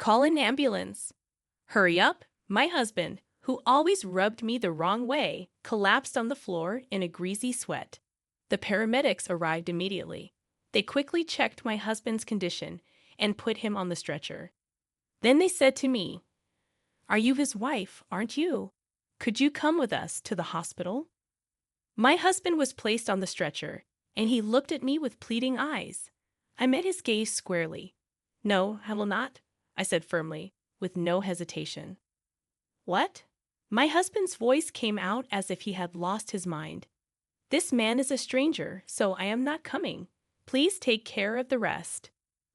Call an ambulance. Hurry up. My husband, who always rubbed me the wrong way, collapsed on the floor in a greasy sweat. The paramedics arrived immediately. They quickly checked my husband's condition and put him on the stretcher. Then they said to me, "Are you his wife, aren't you? Could you come with us to the hospital?" My husband was placed on the stretcher, and he looked at me with pleading eyes. I met his gaze squarely. "No, I will not," I said firmly, with no hesitation. "What?" My husband's voice came out as if he had lost his mind. "This man is a stranger, so I am not coming. Please take care of the rest."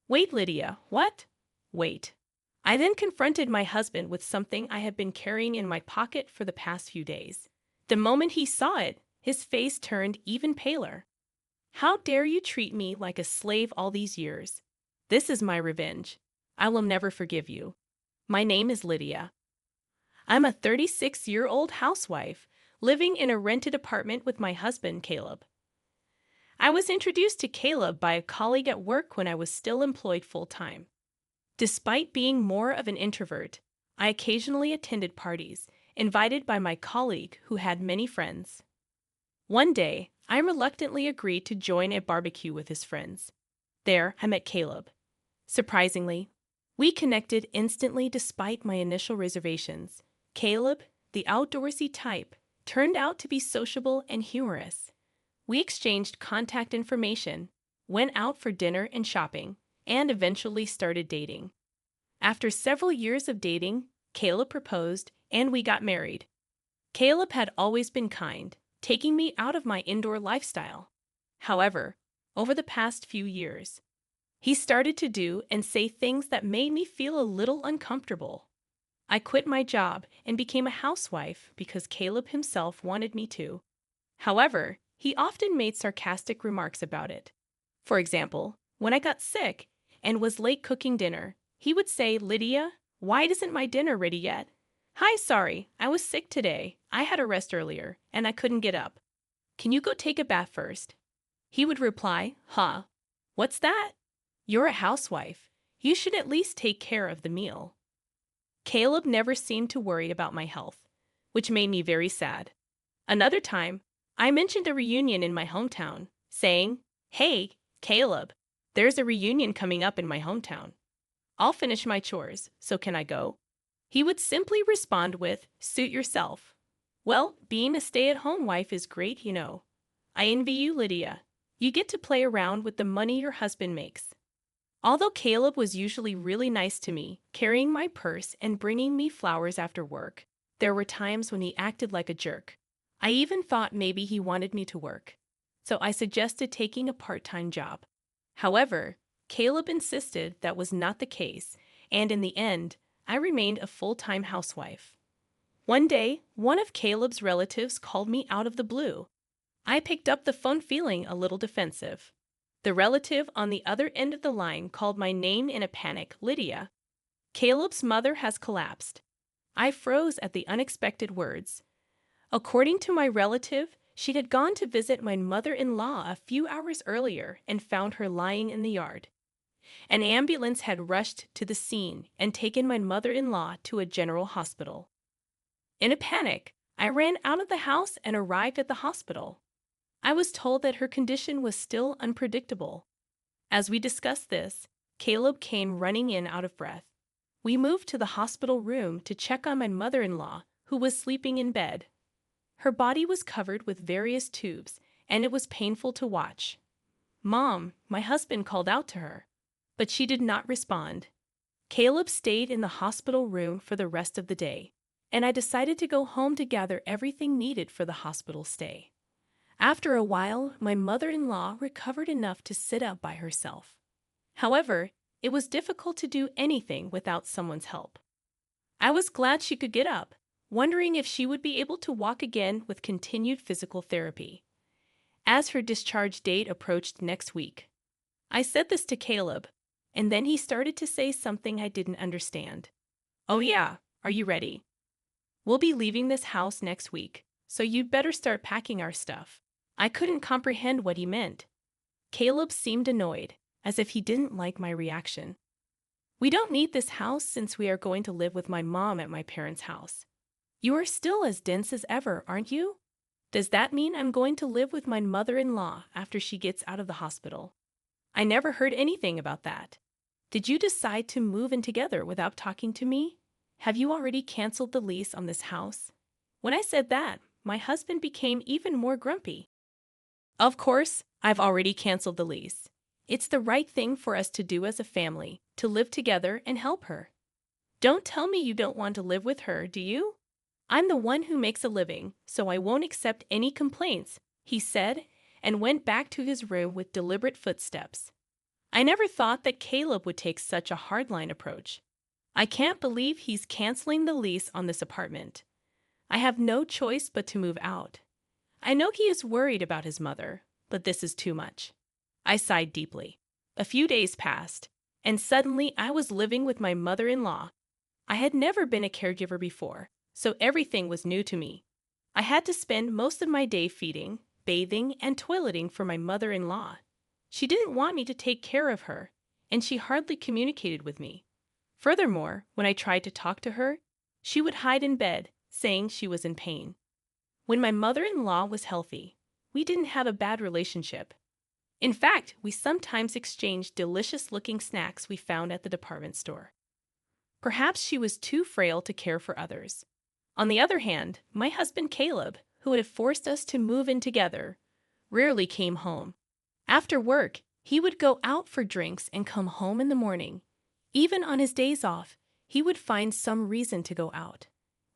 "Wait, Lydia, what?" "Wait." I then confronted my husband with something I had been carrying in my pocket for the past few days. The moment he saw it, his face turned even paler. "How dare you treat me like a slave all these years? This is my revenge. I will never forgive you. My name is Lydia. I'm a 36-year-old housewife living in a rented apartment with my husband, Caleb. I was introduced to Caleb by a colleague at work when I was still employed full-time. Despite being more of an introvert, I occasionally attended parties invited by my colleague who had many friends. One day, I reluctantly agreed to join a barbecue with his friends. There, I met Caleb. Surprisingly, we connected instantly despite my initial reservations. Caleb, the outdoorsy type, turned out to be sociable and humorous. We exchanged contact information, went out for dinner and shopping, and eventually started dating. After several years of dating, Caleb proposed and we got married. Caleb had always been kind, taking me out of my indoor lifestyle. However, over the past few years, he started to do and say things that made me feel a little uncomfortable. I quit my job and became a housewife because Caleb himself wanted me to. However, he often made sarcastic remarks about it. For example, when I got sick and was late cooking dinner, he would say, "Lydia, why isn't my dinner ready yet?" "Hi, sorry, I was sick today. I had a rest earlier, and I couldn't get up. Can you go take a bath first?" He would reply, "Huh, what's that? You're a housewife. You should at least take care of the meal." Caleb never seemed to worry about my health, which made me very sad. Another time, I mentioned a reunion in my hometown, saying, "Hey, Caleb, there's a reunion coming up in my hometown. I'll finish my chores, so can I go?" He would simply respond with, "Suit yourself." Well, being a stay-at-home wife is great, you know. I envy you, Lydia. You get to play around with the money your husband makes. Although Caleb was usually really nice to me, carrying my purse and bringing me flowers after work, there were times when he acted like a jerk. I even thought maybe he wanted me to work, so I suggested taking a part-time job. However, Caleb insisted that was not the case, and in the end, I remained a full-time housewife. One day, one of Caleb's relatives called me out of the blue. I picked up the phone feeling a little defensive. The relative on the other end of the line called my name in a panic, "Lydia, Caleb's mother has collapsed." I froze at the unexpected words. According to my relative, she had gone to visit my mother-in-law a few hours earlier and found her lying in the yard. An ambulance had rushed to the scene and taken my mother-in-law to a general hospital. In a panic, I ran out of the house and arrived at the hospital. I was told that her condition was still unpredictable. As we discussed this, Caleb came running in out of breath. We moved to the hospital room to check on my mother-in-law, who was sleeping in bed. Her body was covered with various tubes, and it was painful to watch. "Mom," my husband called out to her, but she did not respond. Caleb stayed in the hospital room for the rest of the day, and I decided to go home to gather everything needed for the hospital stay. After a while, my mother-in-law recovered enough to sit up by herself. However, it was difficult to do anything without someone's help. I was glad she could get up, wondering if she would be able to walk again with continued physical therapy. As her discharge date approached next week, I said this to Caleb, and then he started to say something I didn't understand. "Oh yeah, are you ready? We'll be leaving this house next week, so you'd better start packing our stuff." I couldn't comprehend what he meant. Caleb seemed annoyed, as if he didn't like my reaction. We don't need this house since we are going to live with my mom at my parents' house. You are still as dense as ever, aren't you? Does that mean I'm going to live with my mother-in-law after she gets out of the hospital? I never heard anything about that. Did you decide to move in together without talking to me? Have you already canceled the lease on this house? When I said that, my husband became even more grumpy. Of course, I've already canceled the lease. It's the right thing for us to do as a family, to live together and help her. Don't tell me you don't want to live with her, do you? I'm the one who makes a living, so I won't accept any complaints, he said, and went back to his room with deliberate footsteps. I never thought that Caleb would take such a hardline approach. I can't believe he's canceling the lease on this apartment. I have no choice but to move out. I know he is worried about his mother, but this is too much. I sighed deeply. A few days passed, and suddenly I was living with my mother-in-law. I had never been a caregiver before, so everything was new to me. I had to spend most of my day feeding, bathing, and toileting for my mother-in-law. She didn't want me to take care of her, and she hardly communicated with me. Furthermore, when I tried to talk to her, she would hide in bed, saying she was in pain. When my mother-in-law was healthy, we didn't have a bad relationship. In fact, we sometimes exchanged delicious-looking snacks we found at the department store. Perhaps she was too frail to care for others. On the other hand, my husband Caleb, who had forced us to move in together, rarely came home. After work, he would go out for drinks and come home in the morning. Even on his days off, he would find some reason to go out.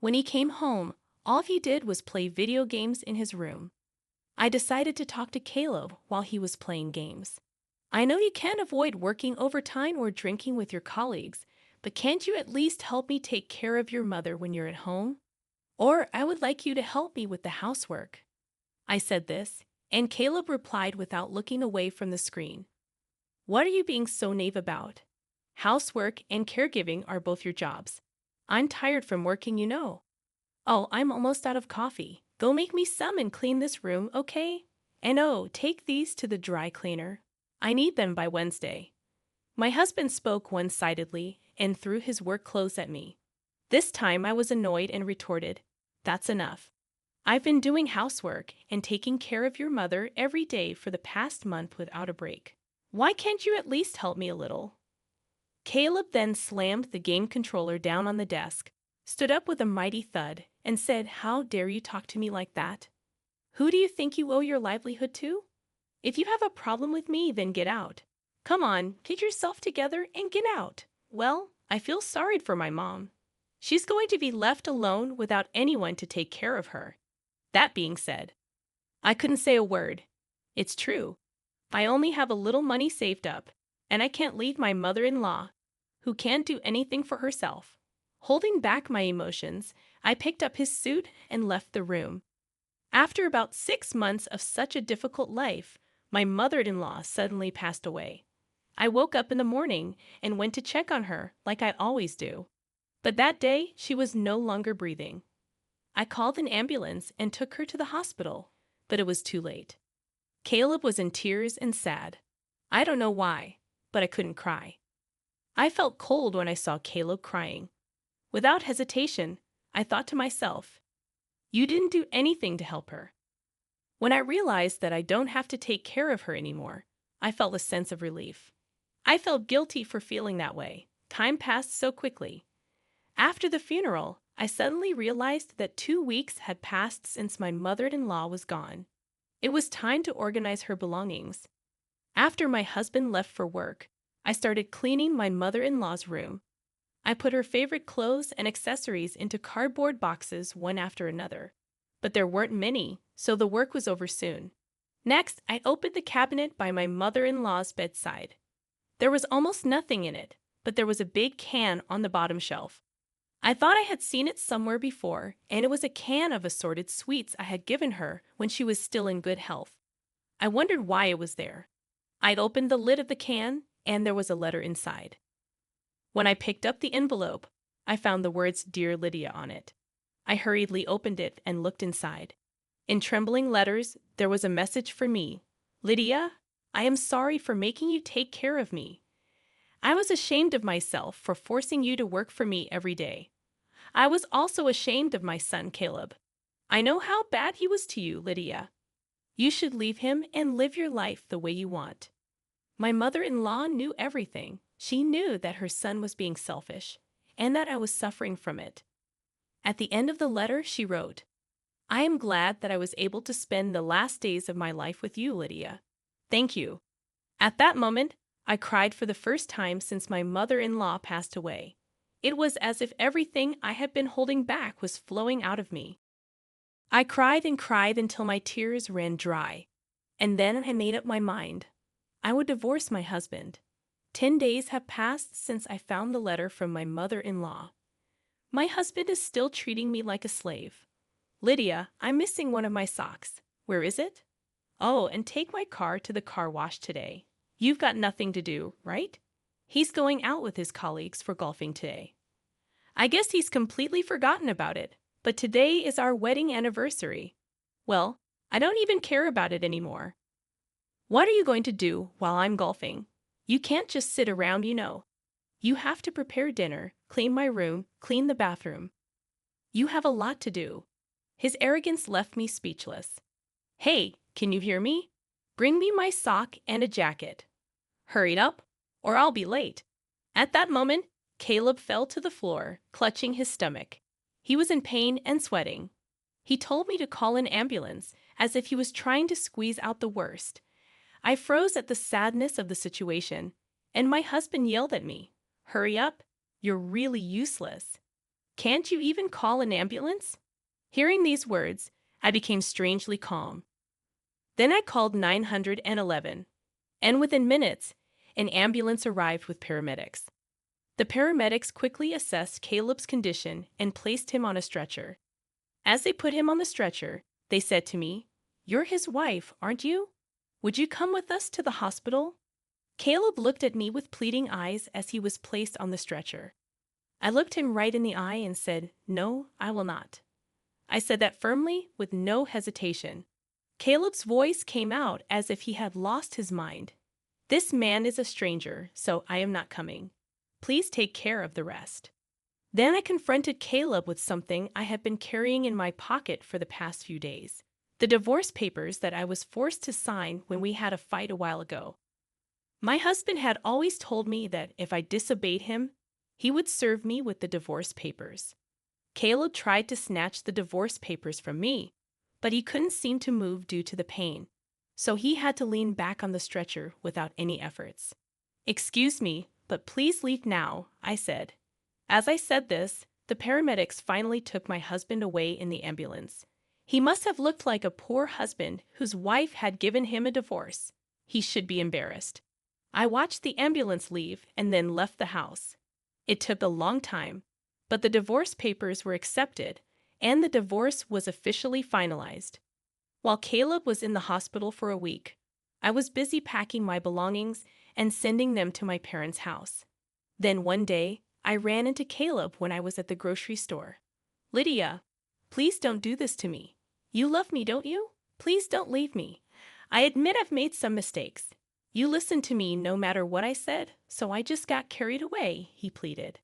When he came home, all he did was play video games in his room. I decided to talk to Caleb while he was playing games. I know you can't avoid working overtime or drinking with your colleagues, but can't you at least help me take care of your mother when you're at home? Or I would like you to help me with the housework. I said this, and Caleb replied without looking away from the screen. What are you being so naive about? Housework and caregiving are both your jobs. I'm tired from working, you know. Oh, I'm almost out of coffee. Go make me some and clean this room, okay? And oh, take these to the dry cleaner. I need them by Wednesday. My husband spoke one-sidedly and threw his work clothes at me. This time I was annoyed and retorted, "That's enough. I've been doing housework and taking care of your mother every day for the past month without a break. Why can't you at least help me a little?" Caleb then slammed the game controller down on the desk, stood up with a mighty thud, and said, "How dare you talk to me like that? Who do you think you owe your livelihood to? If you have a problem with me, then get out. Come on, get yourself together and get out." Well, I feel sorry for my mom. She's going to be left alone without anyone to take care of her. That being said, I couldn't say a word. It's true. I only have a little money saved up, and I can't leave my mother-in-law, who can't do anything for herself. Holding back my emotions, I picked up his suit and left the room. After about 6 months of such a difficult life, my mother-in-law suddenly passed away. I woke up in the morning and went to check on her like I always do. But that day, she was no longer breathing. I called an ambulance and took her to the hospital, but it was too late. Caleb was in tears and sad. I don't know why, but I couldn't cry. I felt cold when I saw Caleb crying. Without hesitation, I thought to myself, "You didn't do anything to help her." When I realized that I don't have to take care of her anymore, I felt a sense of relief. I felt guilty for feeling that way. Time passed so quickly. After the funeral, I suddenly realized that 2 weeks had passed since my mother-in-law was gone. It was time to organize her belongings. After my husband left for work, I started cleaning my mother-in-law's room. I put her favorite clothes and accessories into cardboard boxes one after another. But there weren't many, so the work was over soon. Next, I opened the cabinet by my mother-in-law's bedside. There was almost nothing in it, but there was a big can on the bottom shelf. I thought I had seen it somewhere before, and it was a can of assorted sweets I had given her when she was still in good health. I wondered why it was there. I'd opened the lid of the can, and there was a letter inside. When I picked up the envelope, I found the words "Dear Lydia" on it. I hurriedly opened it and looked inside. In trembling letters, there was a message for me. "Lydia, I am sorry for making you take care of me. I was ashamed of myself for forcing you to work for me every day. I was also ashamed of my son, Caleb. I know how bad he was to you, Lydia. You should leave him and live your life the way you want. My mother-in-law knew everything. She knew that her son was being selfish and that I was suffering from it. At the end of the letter, she wrote, I am glad that I was able to spend the last days of my life with you, Lydia. Thank you. At that moment, I cried for the first time since my mother-in-law passed away. It was as if everything I had been holding back was flowing out of me. I cried and cried until my tears ran dry. And then I made up my mind. I would divorce my husband. 10 days have passed since I found the letter from my mother-in-law. My husband is still treating me like a slave. Lydia, I'm missing one of my socks. Where is it? Oh, and take my car to the car wash today. You've got nothing to do, right? He's going out with his colleagues for golfing today. I guess he's completely forgotten about it, but today is our wedding anniversary. Well, I don't even care about it anymore. What are you going to do while I'm golfing? You can't just sit around, you know. You have to prepare dinner, clean my room, clean the bathroom. You have a lot to do. His arrogance left me speechless. Hey, can you hear me? Bring me my sock and a jacket. Hurry up, or I'll be late. At that moment, Caleb fell to the floor, clutching his stomach. He was in pain and sweating. He told me to call an ambulance, as if he was trying to squeeze out the worst. I froze at the sadness of the situation, and my husband yelled at me, Hurry up, you're really useless. Can't you even call an ambulance? Hearing these words, I became strangely calm. Then I called 911, and within minutes, an ambulance arrived with paramedics. The paramedics quickly assessed Caleb's condition and placed him on a stretcher. As they put him on the stretcher, they said to me, You're his wife, aren't you? Would you come with us to the hospital? Caleb looked at me with pleading eyes as he was placed on the stretcher. I looked him right in the eye and said, No, I will not. I said that firmly, with no hesitation. Caleb's voice came out as if he had lost his mind. This man is a stranger, so I am not coming. Please take care of the rest. Then I confronted Caleb with something I had been carrying in my pocket for the past few days. The divorce papers that I was forced to sign when we had a fight a while ago. My husband had always told me that if I disobeyed him, he would serve me with the divorce papers. Caleb tried to snatch the divorce papers from me, but he couldn't seem to move due to the pain, so he had to lean back on the stretcher without any efforts. Excuse me, but please leave now, I said. As I said this, the paramedics finally took my husband away in the ambulance. He must have looked like a poor husband whose wife had given him a divorce. He should be embarrassed. I watched the ambulance leave and then left the house. It took a long time, but the divorce papers were accepted and the divorce was officially finalized. While Caleb was in the hospital for a week, I was busy packing my belongings and sending them to my parents' house. Then one day, I ran into Caleb when I was at the grocery store. Lydia, please don't do this to me. You love me, don't you? Please don't leave me. I admit I've made some mistakes. You listened to me no matter what I said, so I just got carried away, he pleaded.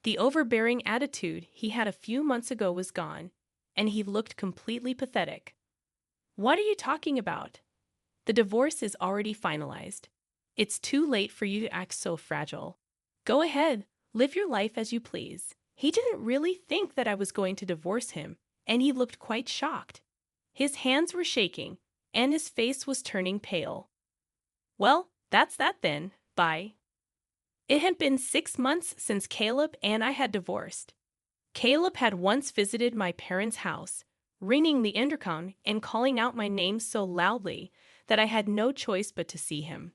The overbearing attitude he had a few months ago was gone, and he looked completely pathetic. What are you talking about? The divorce is already finalized. It's too late for you to act so fragile. Go ahead, live your life as you please. He didn't really think that I was going to divorce him, and he looked quite shocked. His hands were shaking, and his face was turning pale. Well, that's that then. Bye. It had been 6 months since Caleb and I had divorced. Caleb had once visited my parents' house, ringing the intercom and calling out my name so loudly that I had no choice but to see him.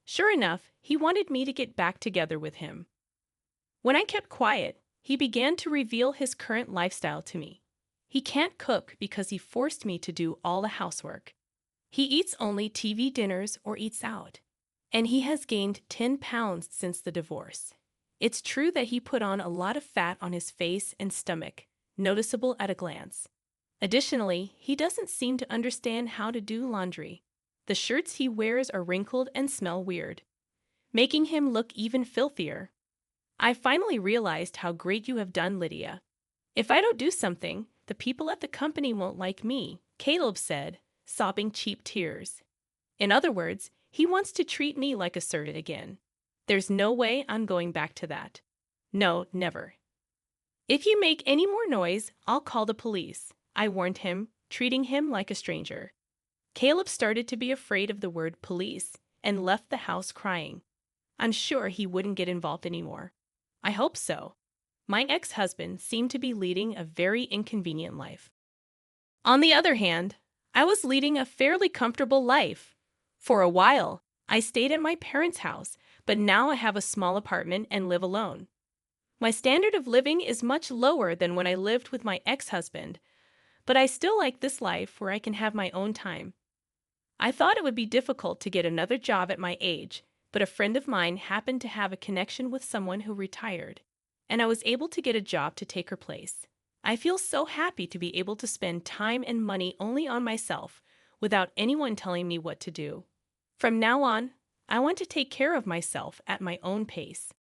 Sure enough, he wanted me to get back together with him. When I kept quiet, he began to reveal his current lifestyle to me. He can't cook because he forced me to do all the housework. He eats only TV dinners or eats out. And he has gained 10 pounds since the divorce. It's true that he put on a lot of fat on his face and stomach, noticeable at a glance. Additionally, he doesn't seem to understand how to do laundry. The shirts he wears are wrinkled and smell weird. making him look even filthier. I finally realized how great you have done, Lydia. If I don't do something, the people at the company won't like me, Caleb said, sobbing cheap tears. In other words, he wants to treat me like a servant again. There's no way I'm going back to that. No, never. If you make any more noise, I'll call the police, I warned him, treating him like a stranger. Caleb started to be afraid of the word police and left the house crying. I'm sure he wouldn't get involved anymore. I hope so. My ex-husband seemed to be leading a very inconvenient life. On the other hand, I was leading a fairly comfortable life. For a while, I stayed at my parents' house, but now I have a small apartment and live alone. My standard of living is much lower than when I lived with my ex-husband, but I still like this life where I can have my own time. I thought it would be difficult to get another job at my age, but a friend of mine happened to have a connection with someone who retired, and I was able to get a job to take her place. I feel so happy to be able to spend time and money only on myself without anyone telling me what to do. From now on, I want to take care of myself at my own pace.